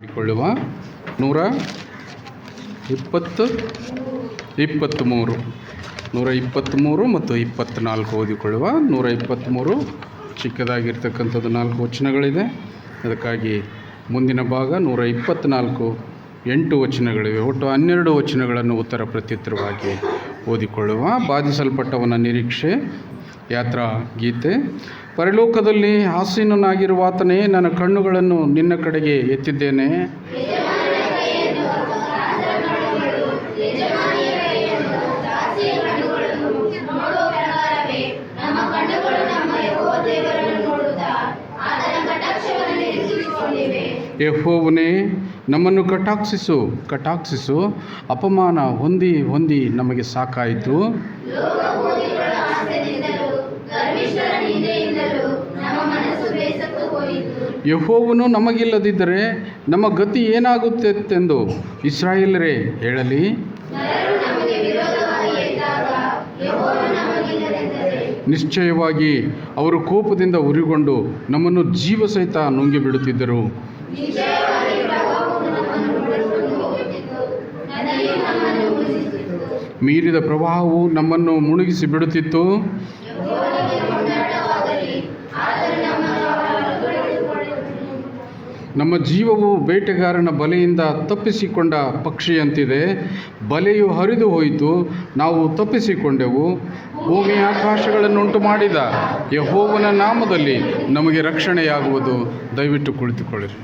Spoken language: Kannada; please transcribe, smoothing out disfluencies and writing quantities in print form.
ಮಾಡಿಕೊಳ್ಳುವ 123 ಮತ್ತು 24 ಓದಿಕೊಳ್ಳುವ. 123 ಚಿಕ್ಕದಾಗಿರ್ತಕ್ಕಂಥದ್ದು 4 ವಚನಗಳಿದೆ. ಅದಕ್ಕಾಗಿ ಮುಂದಿನ ಭಾಗ 124 8 ವಚನಗಳಿವೆ. ಒಟ್ಟು 12 ವಚನಗಳನ್ನು ಉತ್ತರ ಪ್ರತ್ಯುತ್ತರವಾಗಿ ಓದಿಕೊಳ್ಳುವ. ಬಾಧಿಸಲ್ಪಟ್ಟವನ ನಿರೀಕ್ಷೆ ಯಾತ್ರಾ ಗೀತೆ. ಪರಲೋಕದಲ್ಲಿ ಆಸೀನನಾಗಿರುವಾತನೇ, ನನ್ನ ಕಣ್ಣುಗಳನ್ನು ನಿನ್ನ ಕಡೆಗೆ ಎತ್ತಿದ್ದೇನೆ. ಯೆಹೋವನೇ, ನಮ್ಮನ್ನು ಕಟಾಕ್ಷಿಸು. ಅಪಮಾನ ಹೊಂದಿ ನಮಗೆ ಸಾಕಾಯಿತು. ಯೆಹೋವನು ನಮಗಿಲ್ಲದಿದ್ದರೆ ನಮ್ಮ ಗತಿ ಏನಾಗುತ್ತೆಂದು ಇಸ್ರಾಯೇಲರೇ ಹೇಳಲಿ. ನಿಶ್ಚಯವಾಗಿ ಅವರು ಕೋಪದಿಂದ ಉರಿಗೊಂಡು ನಮ್ಮನ್ನು ಜೀವ ಸಹಿತ ನುಂಗಿ ಬಿಡುತ್ತಿದ್ದರು. ಮೀರಿದ ಪ್ರವಾಹವು ನಮ್ಮನ್ನು ಮುಳುಗಿಸಿ ಬಿಡುತ್ತಿತ್ತು. ನಮ್ಮ ಜೀವವು ಬೇಟೆಗಾರನ ಬಲೆಯಿಂದ ತಪ್ಪಿಸಿಕೊಂಡ ಪಕ್ಷಿಯಂತಿದೆ. ಬಲೆಯು ಹರಿದು ಹೋಯಿತು, ನಾವು ತಪ್ಪಿಸಿಕೊಂಡೆವು. ಭೂಮಿ ಆಕಾಶಗಳನ್ನುಂಟು ಮಾಡಿದ ಯೆಹೋವನ ನಾಮದಲ್ಲಿ ನಮಗೆ ರಕ್ಷಣೆಯಾಗುವುದು. ದಯವಿಟ್ಟು ಕುಳಿತುಕೊಳ್ಳಿರಿ.